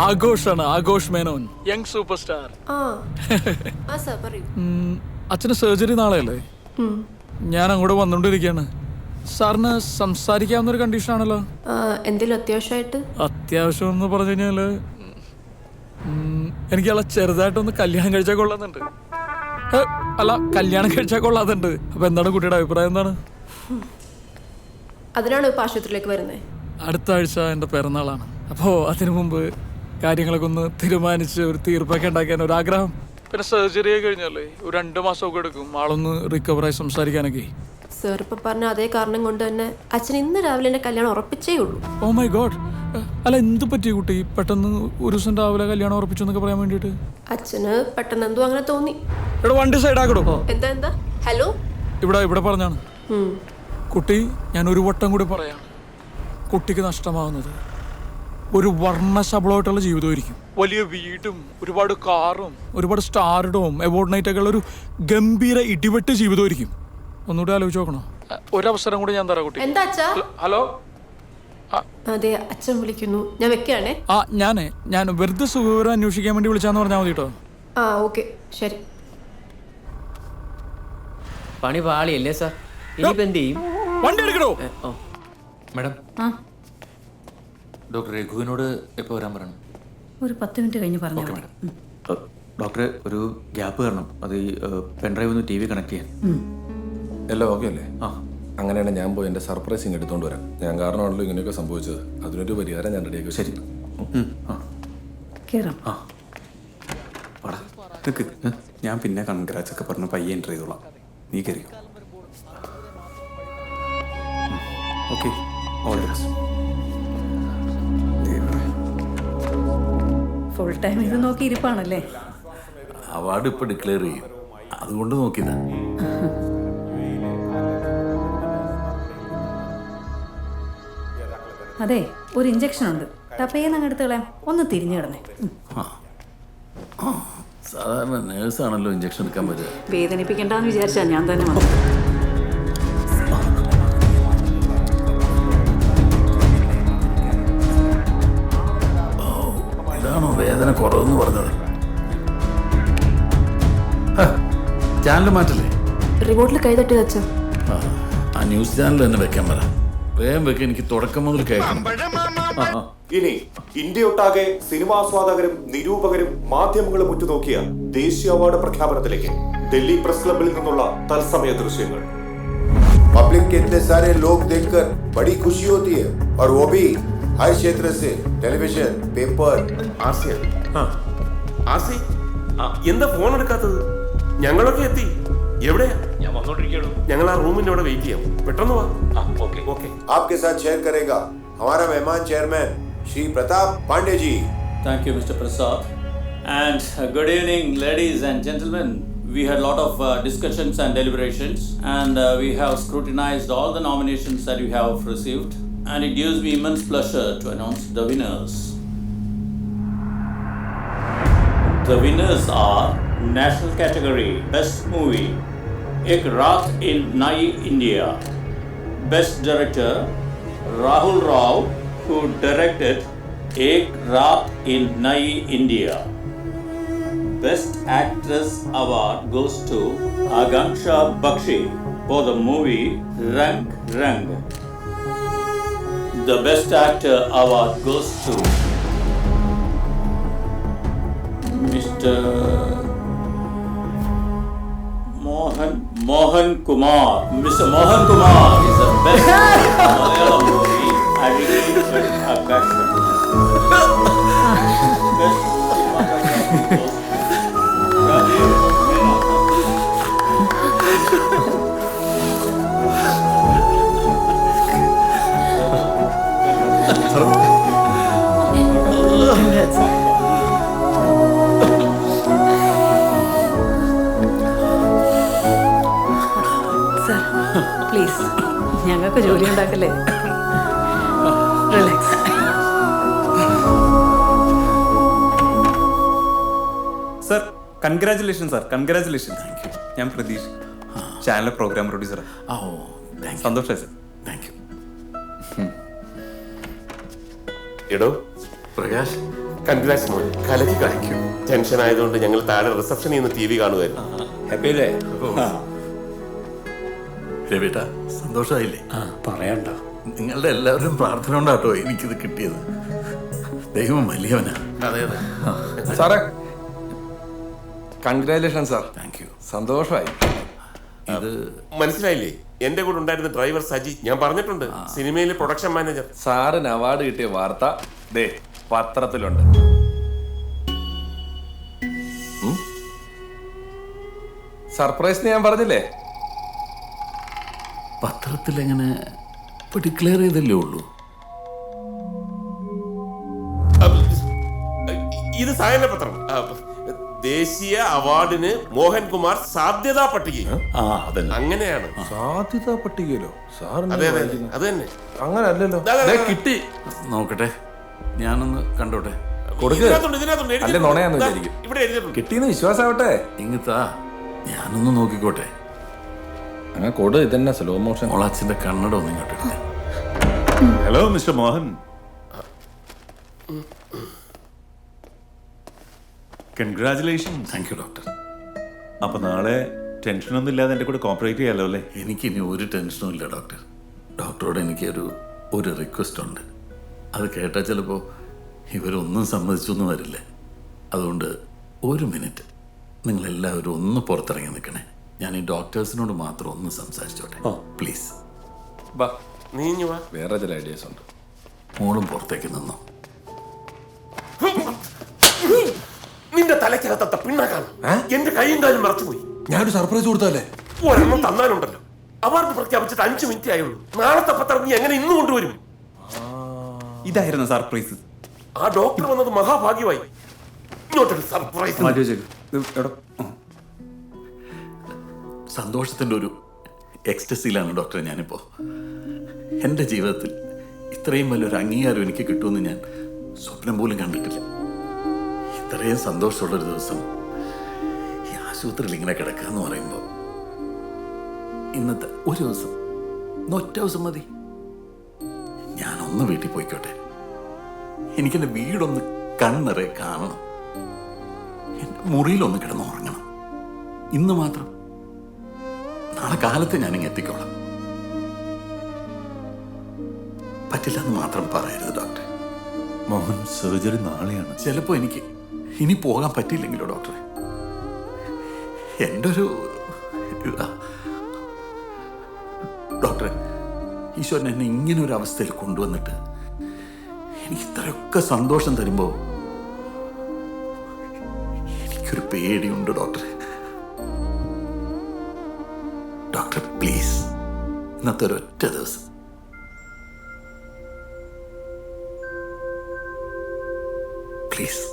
ആഘോഷാണ്, Aghosh Menon, young super star. അച്ഛന് surgery നാളെയല്ലേ? ഞാൻ അങ്ങോട്ട് വന്നോണ്ടിരിക്കുകയാണ്. സാറിന് സംസാരിക്കാവുന്നൊരു കണ്ടീഷൻ ആണല്ലോ. എന്തെങ്കിലും അത്യാവശ്യമായിട്ട്? അത്യാവശ്യം എന്ന് പറഞ്ഞു കഴിഞ്ഞാല് എനിക്ക് അല്ല ചെറുതായിട്ടൊന്ന് കല്യാണം കഴിച്ചാൽ കൊള്ളാന്നുണ്ട്. അല്ല, കല്യാണം കഴിച്ചാൽ കൊള്ളാതുണ്ട്. അപ്പൊ എന്താണ് കുട്ടിയുടെ അഭിപ്രായം? എന്താണ്? അതിനാണ് ഇപ്പൊ ആശുപത്രിയിലേക്ക് വരുന്നത്. അടുത്ത ആഴ്ച എൻ്റെ പിറന്നാളാണ്. അപ്പോൾ അതിനു മുമ്പ് കാര്യങ്ങളൊക്കെ ഒന്ന് തീരുമാനിച്ച് ഒരു തീർപ്പൊക്കെ ഉണ്ടാക്കാൻ ഒരാഗ്രഹം. പിന്നെ സർജറി കഴിഞ്ഞല്ലേ, ഒരു 2 മാസമൊക്കെ എടുക്കും ആളൊന്ന് റിക്കവറായി സംസാരിക്കാനൊക്കെ. സാർ ഇപ്പൊ പറഞ്ഞ അതേ കാരണം കൊണ്ട് തന്നെ അച്ഛൻ ഇന്ന് രാവിലെ എന്റെ കല്യാണം ഉറപ്പിച്ചേ ഉള്ളൂ. Oh my god. അല്ല, എന്ത് പറ്റി കുട്ടി പെട്ടെന്ന് ഒരു ദിവസം രാവിലെ കല്യാണം ഉറപ്പിച്ചു എന്നൊക്കെ പറയാൻ വേണ്ടിയിട്ട്? അച്ഛന് പെട്ടെന്ന് എന്തോ അങ്ങനെ തോന്നി. ഇവിടെ വണ്ടി സൈഡാക്കടോ. എന്താ? ഹലോ, ഇവിടെ പറഞ്ഞാണ് കുട്ടി. ഞാൻ ഒരു വട്ടം കൂടി പറയാം, കുട്ടിക്ക് നഷ്ടമാവുന്നത് ഒരു വർണ്ണശബളമായിട്ടുള്ള ജീവിതമായിരിക്കും. വലിയ വീടും ഒരുപാട് കാറും ഒരുപാട് സ്റ്റാർഡും അവാർഡ് നൈറ്റൊക്കെ ഉള്ള ഒരു ഗംഭീര ഇടിവെട്ട് ജീവിതമായിരിക്കും. ഒന്നുകൂടി ആലോചിച്ച് നോക്കണോ? ഒരവസരം കൂടി ഞാൻ തരാം കുട്ടി. എന്താ അച്ഛാ? ഹലോ. അതെ, അച്ഛൻ വിളിക്കുന്നു, ഞാൻ വെക്കാണേ. ഞാൻ വെറുതെ സുഖവിവരം അന്വേഷിക്കാൻ വേണ്ടി വിളിച്ചാന്ന് പറഞ്ഞാൽ മതി കേട്ടോ. ഓക്കെ, ശരി. പണി പാളിയല്ലേ സാർ? ഇനിയിപ്പോ എന്ത് ചെയ്യും? വണ്ടി എടുക്കണോ? മാഡം, ഡോക്ടർ രഘുവിനോട് എപ്പോൾ വരാൻ പറയണം? ഒരു 10 മിനിറ്റ് കഴിഞ്ഞ് പറഞ്ഞു. ഡോക്ടറെ, ഒരു ഗ്യാപ്പ് തരണം. അത് ഈ പെൻഡ്രൈവ് ഒന്ന് TV കണക്ട് ചെയ്യാൻ. എല്ലാം ഓക്കെ അല്ലേ? അങ്ങനെയാണ് ഞാൻ പോയി എൻ്റെ സർപ്രൈസിങ് എടുത്തുകൊണ്ട് വരാം. ഞാൻ കാരണമാണല്ലോ ഇങ്ങനെയൊക്കെ സംഭവിച്ചത്. അതിനൊരു പരിഹാരം ഞാൻ റെഡിയാക്കി. ശരി. കേറാം. നിക്ക്, ഞാൻ പിന്നെ കൺഗ്രാറ്റ്സ് ഒക്കെ പറഞ്ഞ് പയ്യെ എൻ്റർ ചെയ്തോളാം. നീ കയറിയോ? Okay, all the best. Full time ഇത് നോക്കി ഇരിപ്പാണല്ലേ? അവാർഡ് ഇപ്പൊ ഡിക്ലെയർ ചെയ്യും, അതുകൊണ്ട് നോക്കിയതാ. അതെ, ഒരു ഇഞ്ചക്ഷൻ ഉണ്ട്, ടപ്പേന്ന് അങ്ങ് എടുത്ത് കളയാം. ഒന്ന് തിരിഞ്ഞു കിടന്നേ. സാധാരണ നേഴ്സാണല്ലോ ഇഞ്ചക്ഷൻ എടുക്കാൻ പറ്റുക. വേദനിപ്പിക്കണ്ടെന്ന് വിചാരിച്ചാ ഞാൻ തന്നെ വന്നു. ഇതാണോ വേദന കുറവെന്ന് പറഞ്ഞത്? ചാനൽ മാറ്റല്ലേ? റിമോട്ടിൽ കൈതട്ടി വെച്ചോ. ആ ന്യൂസ് ചാനൽ തന്നെ വെക്കാൻ പറ. വേഗം വെക്കാൻ, എനിക്ക് തുടക്കം മുതൽ കേൾക്കണം. ഇനി ഇന്ത്യയൊട്ടാകെ സിനിമാസ്വാദകരും നിരൂപകരും മാധ്യമങ്ങളും ഉറ്റുനോക്കിയ ദേശീയ അവാർഡ് പ്രഖ്യാപനത്തിലേക്ക് दिल्ली प्रेस क्लबिल निन्नुल्ला तत्समय दृश्यങ്ങൾ. पब्लिक के इतने सारे लोग देखकर बड़ी खुशी होती है, और वो भी हर क्षेत्र से, टेलीविजन, पेपर. ആസി, എന്താ ഫോൺ എടുക്കാത്തത്? ഞങ്ങളൊക്കെ എത്തി. എവിടെയാ? ഞാൻ വന്നോണ്ടിരിക്കുകയാണ്. ഞങ്ങൾ ആ റൂമിന്റെ അവിടെ വെയിറ്റ് ചെയ്യാം. പെട്ടെന്ന് വാ. ओके. आपके साथ शेयर करेगा हमारा मेहमान chairman Shri Pratap Pandey ji. Thank you, Mr. Prasad. And good evening, ladies and gentlemen. We had a lot of discussions and deliberations, and we have scrutinized all the nominations that you have received, and it gives me immense pleasure to announce the winners. The winners are National Category Best Movie, Ek Raat in Nai India. Best Director Rahul Rao, who directed Ek Raat in Nai India. Best Actress Award goes to Akanksha Bakshi for the movie Rang Rang. The Best Actor Award goes to Mr. Mohan Kumar. Mr. Mohan Kumar is the best Malayalam movie Adigil Akasham. Best cinematography goes to please, ഞങ്ങൾക്ക് ജോലി ഉണ്ടാക്കല്ലേ. Relax. Sir, congratulation sir, congratulation. ഞാൻ Pratheesh, channel programme producer. സന്തോഷമായി sir. Thank you. എടോ Prakash, congrats മോൻ, കലക്കി കളിക്കും. Tension ആയതുകൊണ്ട് ഞങ്ങൾ താഴെ റിസപ്ഷനിൽ നിന്ന് TV കാണുമായിരുന്നു. ഹാപ്പി അല്ലേ? രവിട്ട സന്തോഷമായില്ലേ? പറയണ്ട. നിങ്ങളുടെ എല്ലാവരും പ്രാർത്ഥന കൊണ്ടാട്ടോ എനിക്കിത് കിട്ടിയത്. ദൈവം വലിയവനാ. അതെ അതെ സാറേ, കൺഗ്രാജുലേഷൻ സാർ. Thank U. സന്തോഷമായി. ഇത് മനസ്സിലായില്ലേ? എന്റെ കൂടെ ഉണ്ടായിരുന്ന ഡ്രൈവർ സജി, ഞാൻ പറഞ്ഞിട്ടുണ്ട്, സിനിമയിലെ പ്രൊഡക്ഷൻ മാനേജർ. സാറിന് അവാർഡ് കിട്ടിയ വാർത്ത ദേ പത്രത്തിലുണ്ട്. സർപ്രൈസ് ഞാൻ പറഞ്ഞില്ലേ? പത്രത്തിൽ എങ്ങനെ ഇപ്പൊ ഡിക്ലെയർ ചെയ്തല്ലേ ഉള്ളൂ. ഇത് സായന പത്രം. ദേശീയ അവാർഡിന് മോഹൻകുമാർ സാധ്യതാ പട്ടിക. അങ്ങനെയാണ്. സാധ്യതാ പട്ടികയിലോ? അതെ അതെ അത് തന്നെ. അങ്ങനെ അല്ലല്ലോ. കിട്ടി. നോക്കട്ടെ, ഞാനൊന്ന് കണ്ടോട്ടെ. അല്ലെ നുണയാന്ന് വിചാരിക്കും. ഇവിടെ എഴുതിയിട്ടുണ്ട്. കിട്ടിയെന്ന് വിശ്വാസാവട്ടെ. ഇങ്ങത്താ, ഞാനൊന്ന് നോക്കിക്കോട്ടെ. അങ്ങനെ കൊടു. ഇതന്നെ സ്ലോ മോഷൻ. മോളാച്ചിന്റെ കണ്ണട ഒന്നും ഇങ്ങോട്ടെ. Hello mister Mohan, congratulation. Thank you doctor. അപ്പൊ നാളെ ടെൻഷനൊന്നും ഇല്ലാതെ എൻ്റെ കൂടെ കോപ്പറേറ്റ് ചെയ്യാലോ അല്ലേ? എനിക്കിനി ഒരു ടെൻഷനും ഇല്ല ഡോക്ടർ. ഡോക്ടറോട് എനിക്കൊരു റിക്വസ്റ്റ് ഉണ്ട്. അത് കേട്ടാൽ ചിലപ്പോൾ ഇവരൊന്നും സമ്മതിച്ചൊന്നും വരില്ല. അതുകൊണ്ട് ഒരു മിനിറ്റ് നിങ്ങളെല്ലാവരും ഒന്ന് പുറത്തിറങ്ങി നിൽക്കണേ. ഞാൻ ഈ ഡോക്ടേഴ്സിനോട് മാത്രം ഒന്ന് സംസാരിച്ചോട്ടെ പ്ലീസ്. ബാ, നീ ഇങ്ങ് വാ. വേറെ ചില ഐഡിയാസ് ഉണ്ട്. മോളും പുറത്തേക്ക് നിന്നോ. നിന്റെ തലയ്ക്കകത്ത പിണ്ണാക്കാണ്. എന്റെ കൈയും കാലും മറച്ചുപോയി. ഞാനൊരു സർപ്രൈസ് കൊടുത്തല്ലേ? ഒരെണ്ണം തന്നാലുണ്ടല്ലോ. അവാർഡ് പ്രഖ്യാപിച്ചിട്ട് 5 മിനിറ്റ് ആയുള്ളൂ. നാളത്തെ പത്രം നീ എങ്ങനെ ഇന്ന് കൊണ്ടുവരും? ഇതായിരുന്നു സർപ്രൈസ്. ആ ഡോക്ടർ വന്നത് മഹാഭാഗ്യമായി. ഇങ്ങോട്ടൊരു സർപ്രൈസ്. സന്തോഷത്തിൻ്റെ ഒരു എക്സ്റ്റസിയിലാണ് ഡോക്ടറെ ഞാനിപ്പോൾ. എൻ്റെ ജീവിതത്തിൽ ഇത്രയും വലിയൊരു അംഗീകാരം എനിക്ക് കിട്ടുമെന്ന് ഞാൻ സ്വപ്നം പോലും കണ്ടിട്ടില്ല. ഇത്രയും സന്തോഷമുള്ളൊരു ദിവസം ഈ ആശുപത്രിയിൽ ഇങ്ങനെ കിടക്കുക എന്ന് പറയുമ്പോൾ, ഇന്നത്തെ ഒരു ദിവസം, ഒറ്റ ദിവസം മതി. ഞാനൊന്ന് വീട്ടിൽ പോയിക്കോട്ടെ. എനിക്കെൻ്റെ വീടൊന്ന് കണ്ണിറെ കാണണം. എൻ്റെ മുറിയിലൊന്ന് കിടന്ന് ഉറങ്ങണം. ഇന്ന് മാത്രം. നാളെ കാലത്ത് ഞാനിങ്ങ് എത്തിക്കോളാം. പറ്റില്ല എന്ന് മാത്രം പറയരുത് ഡോക്ടർ. മോഹൻ, സർജറി നാളെയാണ്. ചിലപ്പോൾ എനിക്ക് ഇനി പോകാൻ പറ്റിയില്ലെങ്കിലോ ഡോക്ടറെ. എൻ്റെ ഒരു ഡോക്ടറെ, ഈശ്വരൻ എന്നെ ഇങ്ങനെ ഒരു അവസ്ഥയിൽ കൊണ്ടുവന്നിട്ട് എനിക്ക് ഇത്രയൊക്കെ സന്തോഷം തരുമ്പോൾ എനിക്കൊരു പേടിയുണ്ട് ഡോക്ടറെ. ഡോക്ടർ പ്ലീസ്, ഇന്നത്തെ ഒരൊറ്റ ദിവസം പ്ലീസ്.